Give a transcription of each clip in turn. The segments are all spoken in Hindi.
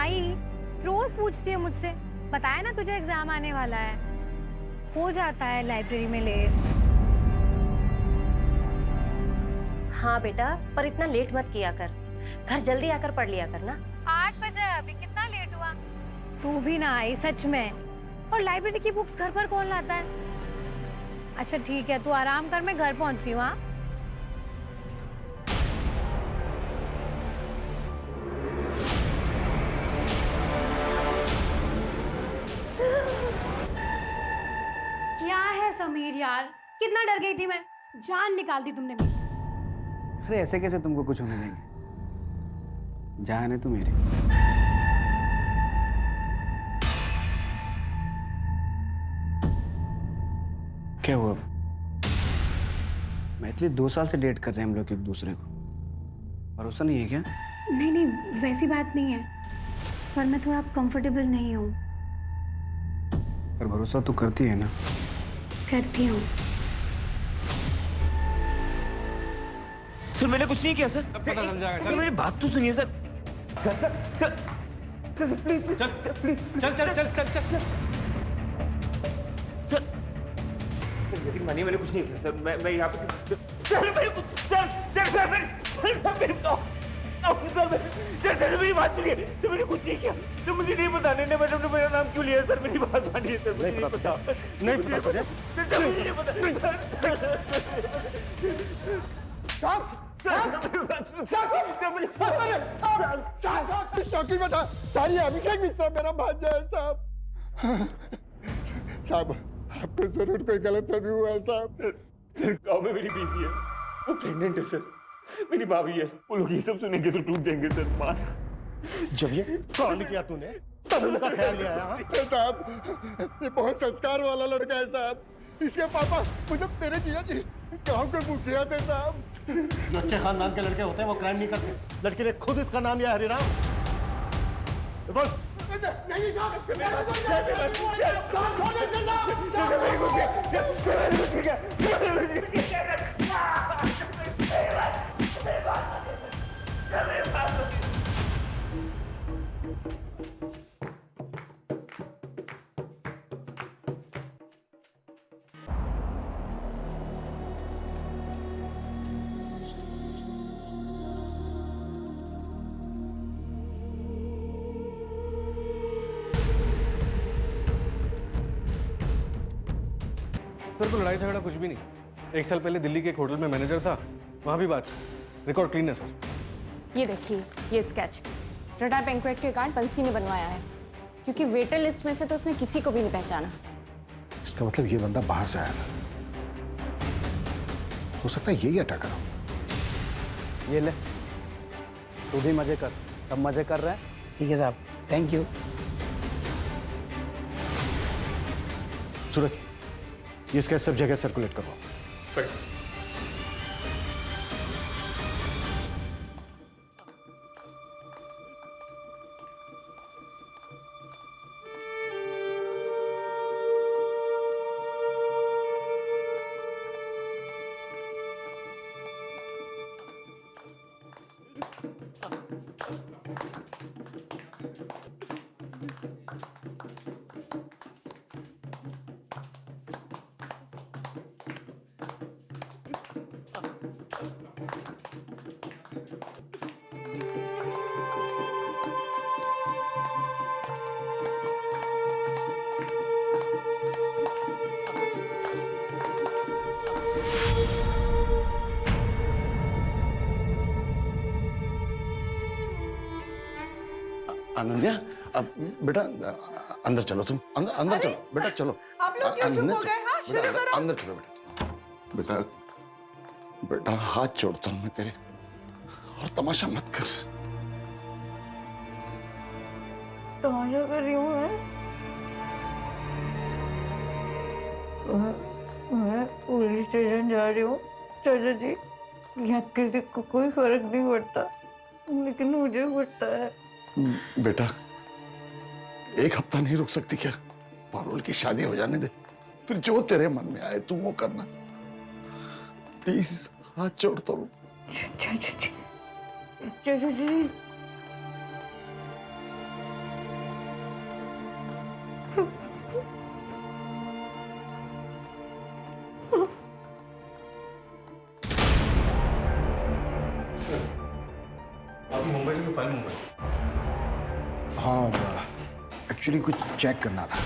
आई रोज पूछती है मुझसे, बताया ना तुझे एग्जाम आने वाला है, हो जाता है लाइब्रेरी में लेट। हाँ बेटा, पर इतना लेट मत किया कर, घर जल्दी आकर पढ़ लिया कर ना। 8 बजे अभी कितना लेट हुआ। तू भी ना आई सच में, और लाइब्रेरी की बुक्स घर पर कौन लाता है। अच्छा ठीक है, तू आराम कर, मैं घर पहुंच गई हूँ। हाँ क्या है समीर यार, कितना डर गई थी मैं, जान निकाल दी तुमने मेरी। अरे ऐसे कैसे तुमको कुछ होने देंगे, जान है तू मेरी। क्या हुआ? मैथिली 2 साल से डेट कर रहे हैं हम लोग एक दूसरे को, भरोसा नहीं है क्या? नहीं नहीं, वैसी बात नहीं है, पर मैं थोड़ा कंफर्टेबल नहीं हूँ। पर भरोसा तो करती है ना? करती हूँ। सर मैंने कुछ नहीं किया सर। पता चल जाएगा सर मेरी बात तो सुनिए sir. Sir sir sir sir please please चल प्लीज चल चल चल चल चल सर मेरी मानिए, मैंने कुछ नहीं किया सर। मैं यहाँ पे सर मेरे को सर सर सर मेरे सर मेरी बात सुनिए सर, मैंने कुछ नहीं किया सर, मुझे नहीं पता मैडम ने मेरा नाम क्यों लिया सर, मेरी बात मानिए सर, मुझे नहीं पता नहीं पता तुझे? सर मुझे नहीं पता शौकी बता सारी अभिषेक मिश्रा मेरा भांजा है साहब। साहब आपको जरूर कोई गलतफहमी हुआ है साहब। सर गाँव में मेरी बीवी है, वो प्रेग्नेंट है सर, मेरी भाभी है, वो लोग ये सब सुनेंगे तो टूट जाएंगे सर। मान जब ये कांड किया तूने तब उनका ख्याल नहीं आया? साहब ये बहुत संस्कार वाला लड़का है साहब, इसके पापा मतलब तेरे जिया जी गाँव के मुखिया थे साहब। जो अच्छे खानदान के लड़के होते हैं वो क्राइम नहीं करते। लड़के ने खुद इसका नाम लिया हरिराम। बोल नहीं सर को लड़ाई झगड़ा कुछ भी नहीं। 1 साल पहले दिल्ली के एक होटल में मैनेजर था, वहां भी बात। रिकॉर्ड क्लीन है सर। ये देखिए, ये स्केच रडार बैंक्वेट के कार्ड बंसी ने बनवाया है, क्योंकि वेटर लिस्ट में से तो उसने किसी को भी नहीं पहचाना। इसका मतलब ये बंदा बाहर से आया था, हो सकता है यही अटैकर हो। ये ले, तू भी मजे कर, सब मजे कर रहे हैं। ठीक है साहब, थैंक यू। सूरज ये स्केच सब जगह सर्कुलेट करवाओ। अनन्या अब बेटा अंदर चलो, तुम अंदर अंदर चलो बेटा, चलो। आप लोग क्यों चुप हो गए? हाँ, शुरू करो। अंदर चलो बेटा। बेटा हाथ जोड़ता हूं मैं तेरे, और तमाशा मत कर। तमाशा कर रही हूँ मैं पुलिस स्टेशन जा रही हूँ चाचा जी। यहाँ किसी को कोई फर्क नहीं पड़ता, लेकिन मुझे पड़ता है। बेटा 1 हफ्ता नहीं रुक सकती क्या? पारुल की शादी हो जाने दे, फिर जो तेरे मन में आए तू वो करना। प्लीज हाथ जोड़ता हूँ। चाचा जी आप मुंबई से फाइल मुंबई? हाँ, एक्चुअली कुछ चेक करना था।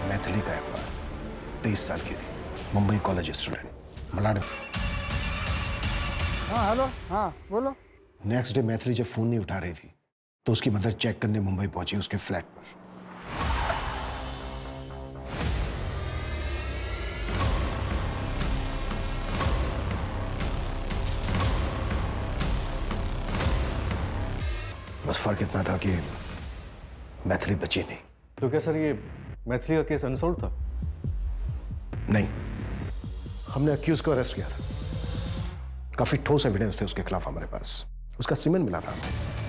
मैथिली का एक बार 23 साल की थी, मुंबई कॉलेज स्टूडेंट, मलाड। हाँ हेलो, हाँ बोलो। नेक्स्ट डे मैथिली जब फोन नहीं उठा रही थी तो उसकी मदर चेक करने मुंबई पहुंची उसके फ्लैट पर। बस फर्क इतना था कि मैथिली बची नहीं। तो क्या सर ये मैथिली का केस अनसॉल्व था? नहीं, हमने अक्यूज को अरेस्ट किया था। काफी ठोस एविडेंस थे उसके खिलाफ हमारे पास। उसका सीमेंट मिला था।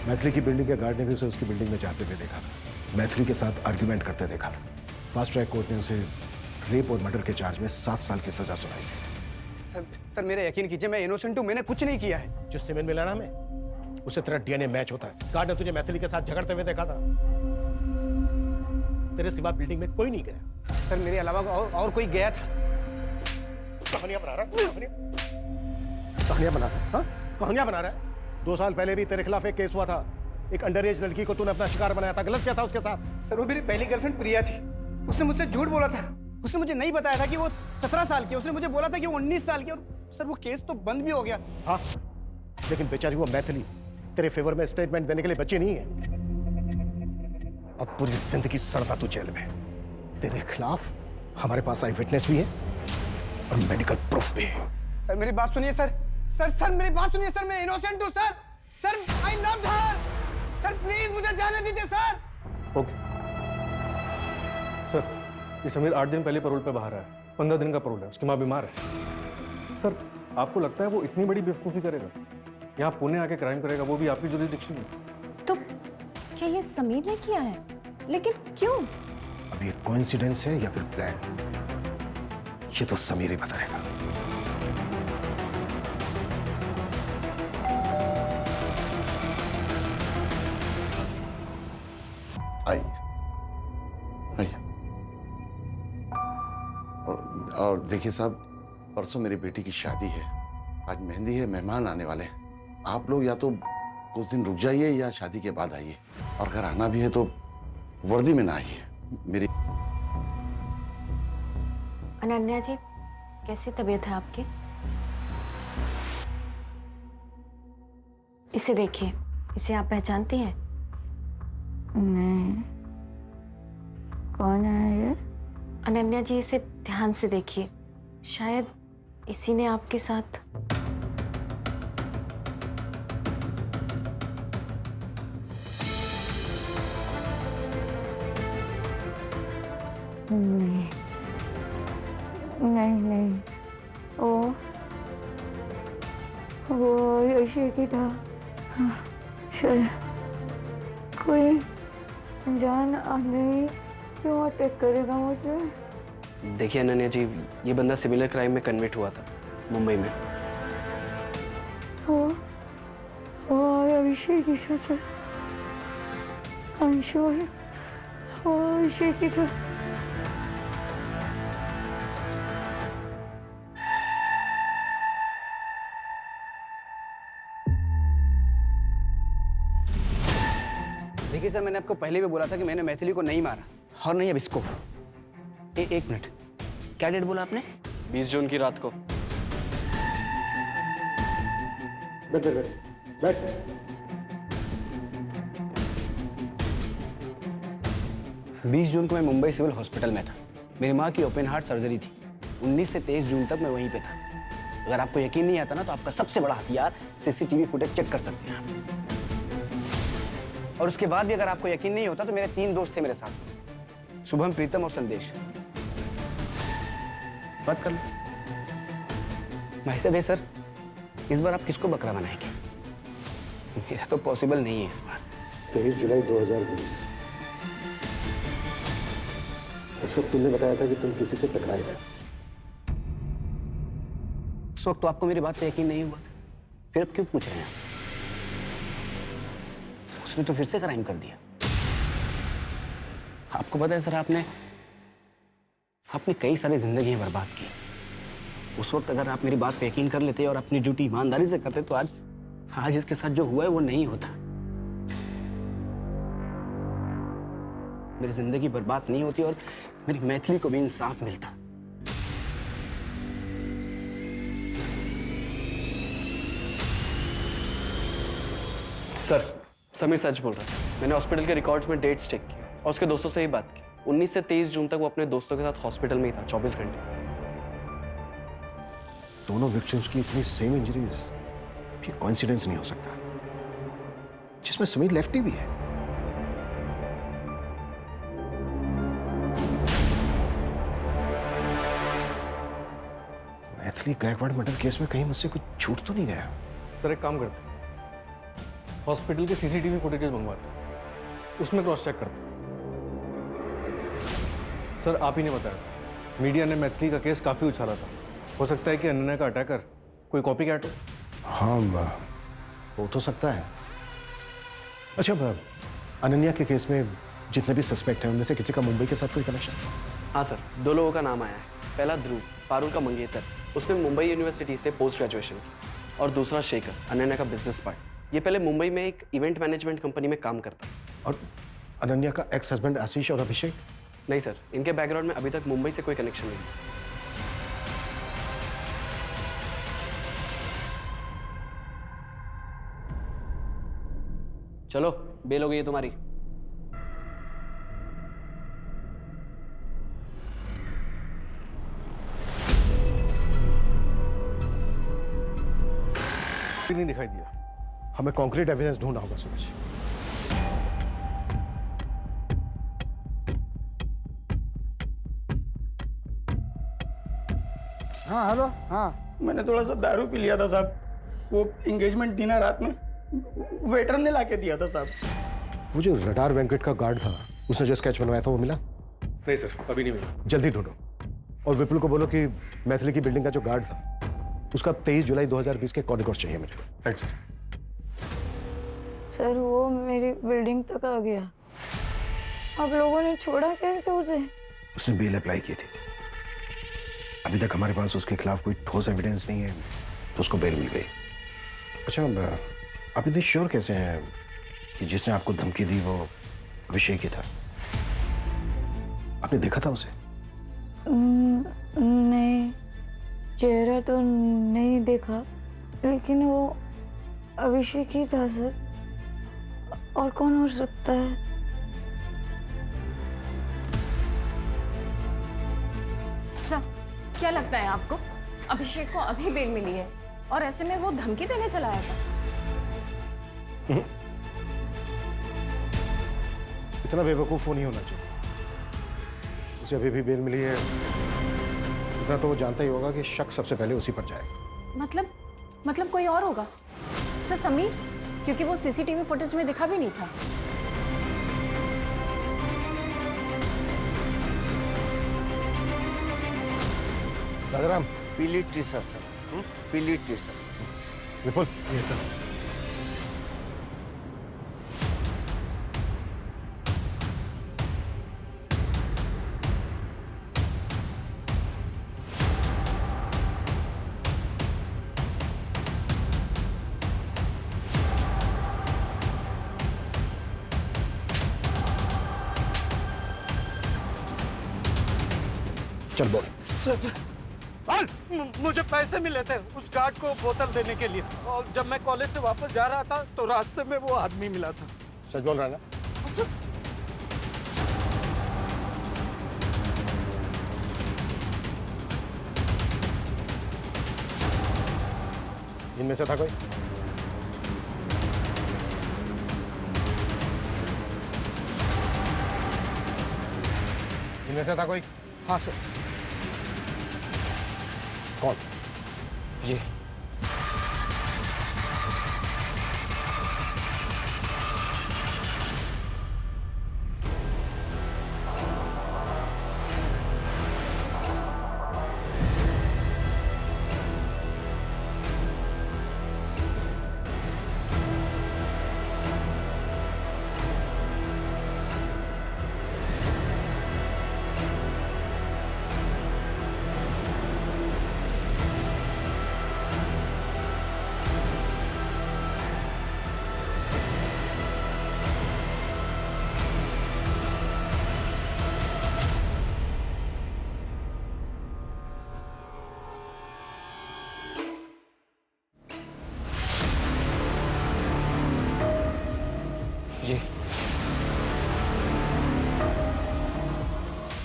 मैथिली की बिल्डिंग के गार्ड ने भी उसे उसकी बिल्डिंग में जाते हुए देखा था। मैथिली के साथ आर्ग्यूमेंट करते देखा था। फास्ट ट्रैक कोर्ट ने उसे रेप और मर्डर के चार्ज में 7 साल की सजा सुनाई थी। सर मेरे यकीन कीजिए, मैं इनोसेंट हूँ, मैंने कुछ नहीं किया है। जो सीमेंट मिला ना हमें, उससे तेरा डीएनए मैच होता है। गार्ड ने तुझे मैथिली के साथ झगड़ते हुए देखा था। तेरे सिवा बिल्डिंग में कोई नहीं गया। सर मेरे अलावा और कोई गया था। कहानियां बना रहा है, कहानियां बना रहा है, हाँ? कहानियां बना रहा है। 2 साल पहले भी तेरे खिलाफ एक केस हुआ था। एक अंडर एज लड़की को तूने अपना शिकार बनाया था। गलत क्या था उसके साथ? सर वो मेरी पहली गर्लफ्रेंड प्रिया थी। उसने मुझसे झूठ बोला था। उसने मुझे नहीं बताया था कि वो 17 साल की है। उसने मुझे बोला था कि वो 19 साल की। और सर वो केस तो बंद भी हो गया। हाँ, लेकिन बेचारी वो मैथिली तेरे फेवर में स्टेटमेंट देने के लिए बची नहीं है। अब पूरी जिंदगी सड़ता तू जेल में। तेरे खिलाफ हमारे पास आई विटनेस भी है और मेडिकल प्रूफ भी है। सर मेरी बात सुनिए सर। सर मेरी बात सुनिए सर। मैं इनोसेंट हूँ sir. Sir I loved her. Sir please मुझे जाने दीजिए सर। ओके सर, ये समीर 8 दिन पहले पैरोल पे बाहर आया। 15 दिन का पैरोल है, उसकी माँ बीमार है। सर आपको लगता है वो इतनी बड़ी बेवकूफ़ी करेगा? यहाँ पुणे आके क्राइम करेगा, वो भी आपकी जुरिडिक्शन में? तो क्या ये समीर ने किया है? लेकिन क्यों? अब ये कोइंसिडेंस है या फिर प्लान, ये तो समीर ही बताएगा। आइए आइए। और देखिए साहब, परसों मेरी बेटी की शादी है। आज मेहंदी है, मेहमान आने वाले हैं। आप लोग या तो कुछ दिन रुक जाइए या शादी के बाद आइए। और अगर आना भी है तो वर्दी में ना आइए। मेरी अनन्या जी, कैसी तबीयत है आपकी? इसे देखिए, इसे आप पहचानती हैं? नहीं, कौन है ये? अनन्या जी, इसे ध्यान से देखिए, शायद इसी ने आपके साथ। नहीं नहीं नहीं, वो यशी की था। शायद कोई अनजान आदमी क्यों अटैक करेगा मुझे? देखिए अनन्या जी, ये बंदा सिमिलर क्राइम में कन्विक्ट हुआ था मुंबई में। वो अभिषेक की साथ, I'm sure वो अभिषेक की था। देखिए सर, मैंने आपको पहले भी बोला था कि मैंने मैथिली को नहीं मारा, और नहीं अब इसको। एक मिनट, क्या डेट बोला आपने? 20 जून की रात को। बैठ बैठ बैठ बैठ। 20 जून को मैं मुंबई सिविल हॉस्पिटल में था। मेरी माँ की ओपन हार्ट सर्जरी थी। 19 से 23 जून तक मैं वहीं पे था। अगर आपको यकीन नहीं आता ना, तो आपका सबसे बड़ा हथियार सीसीटीवी फुटेज चेक कर सकते हैं आप। और उसके बाद भी अगर आपको यकीन नहीं होता तो मेरे 3 दोस्त थे मेरे साथ, शुभम, प्रीतम और संदेश। बात कर लो। माहितब है सर, इस बार आप किसको बकरा बनाएंगे? मेरा तो पॉसिबल नहीं है इस बार। 23 जुलाई 2020। इस वक्त तुमने बताया था कि तुम किसी से टकराए थे। उस वक्त तो आपको मेरी बात पे यकीन नहीं हुआ था, फिर अब क्यों पूछ रहे हैं? उसने तो फिर से क्राइम कर दिया। आपको पता है सर, आपने कई सारी जिंदगियां बर्बाद की। उस वक्त अगर आप मेरी बात पे यकीन कर लेते और अपनी ड्यूटी ईमानदारी से करते तो आज इसके साथ जो हुआ है वो नहीं होता। मेरी जिंदगी बर्बाद नहीं होती और मेरी मैथिली को भी इंसाफ मिलता। सर, समीर सच बोल रहा है। मैंने हॉस्पिटल के रिकॉर्ड्स में डेट्स चेक किए और उसके दोस्तों से ही बात की। 19 से 23 जून तक वो अपने दोस्तों के साथ हॉस्पिटल में ही था, 24 घंटे। दोनों विक्टिम्स की इतनी सेम इंजरीज, ये कोइंसिडेंस नहीं हो सकता, जिसमें समीर लेफ्टी भी है। मैथिली गायकवाड़ मर्डर केस में कहीं मुझसे कुछ छूट तो नहीं गया? सर एक काम करते हैं, हॉस्पिटल के सीसीटीवी फुटेजेस मंगवाते हैं, उसमें क्रॉस चेक करते हैं। सर आप ही ने बताया, मीडिया ने मैथिली का केस काफी उछाला था। हो सकता है कि अनन्या का अटैकर कोई कॉपी कैट हो। हाँ, हो तो सकता है। अच्छा, अनन्या के केस में जितने भी सस्पेक्ट हैं उनमें से किसी का मुंबई के साथ कोई कनेक्शन? हाँ सर, 2 लोगों का नाम आया है। पहला ध्रुव, पारुल का मंगेतर, उसने मुंबई यूनिवर्सिटी से पोस्ट ग्रेजुएशन की। और दूसरा शेखर, अनन्या का बिजनेस पार्टनर। ये पहले मुंबई में एक इवेंट मैनेजमेंट कंपनी में काम करता। और अनन्या का एक्स हस्बैंड आशीष और अभिषेक? नहीं सर, इनके बैकग्राउंड में अभी तक मुंबई से कोई कनेक्शन नहीं। चलो, बेल हो गई है तुम्हारी। नहीं दिखाई दिया। हमें कॉन्क्रीट एविडेंस ढूंढना होगा सूरज। हाँ हेलो। हाँ, मैंने थोड़ा सा दारू पी लिया था साहब। वो एंगेजमेंट थी ना रात में, वेटर ने लाके दिया था साहब। वो जो रडार वेंकट का गार्ड था, उसने जो स्केच बनवाया था वो मिला? नहीं सर, अभी नहीं मिला। जल्दी ढूंढो और विपुल को बोलो कि मैथिली की बिल्डिंग का जो गार्ड था उसका 23 जुलाई 2020 के कॉरिडोर चाहिए मुझे। Right sir. सर वो मेरी बिल्डिंग तक आ गया, आप लोगों ने छोड़ा कैसे उसे? उसने बेल अप्लाई की थी। अभी तक हमारे पास उसके खिलाफ कोई ठोस एविडेंस नहीं है, तो उसको बेल मिल गई। अच्छा, आप इतने श्योर कैसे हैं कि जिसने आपको धमकी दी वो अभिषेक ही था? आपने देखा था उसे? नहीं, चेहरा तो नहीं देखा, लेकिन वो अभिषेक ही था सर। और कौन हो सकता है? सर, क्या लगता है आपको अभिषेक को अभी बेल मिली है और ऐसे में वो धमकी देने चला आया था? इतना बेवकूफ नहीं होना चाहिए। उसे अभी भी बेल मिली है, इतना तो वो जानता ही होगा कि शक सबसे पहले उसी पर जाएगा। मतलब कोई और होगा सर? समीर, क्योंकि वो सीसीटीवी फुटेज में दिखा भी नहीं था। राजाराम, पीली टी शर्ट सर, पीली टी शर्ट। विपुल। ये सर। चल बोल। मुझे पैसे मिले थे उस गार्ड को बोतल देने के लिए, और जब मैं कॉलेज से वापस जा रहा था तो रास्ते में वो आदमी मिला था। सच बोल रहा है ना? इनमें से था कोई? इनमें से था कोई? हाँ सर। कौन? ये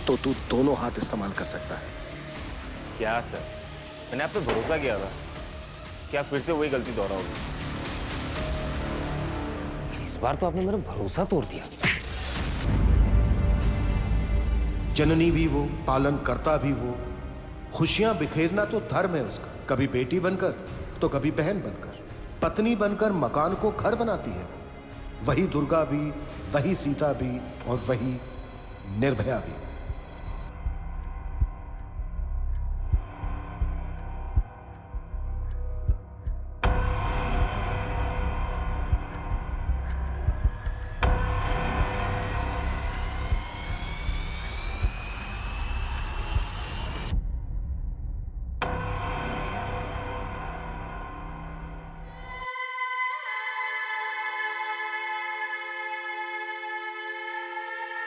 तो तू दोनों हाथ इस्तेमाल कर सकता है। क्या सर, मैंने आप पे भरोसा किया था, क्या फिर से वही गलती दोहराओगे? इस बार तो आपने मेरा भरोसा तोड़ दिया। जननी भी वो, पालन करता भी वो, खुशियां बिखेरना तो धर्म है उसका। कभी बेटी बनकर तो कभी बहन बनकर, पत्नी बनकर मकान को घर बनाती है। वही दुर्गा भी, वही सीता भी और वही निर्भया भी।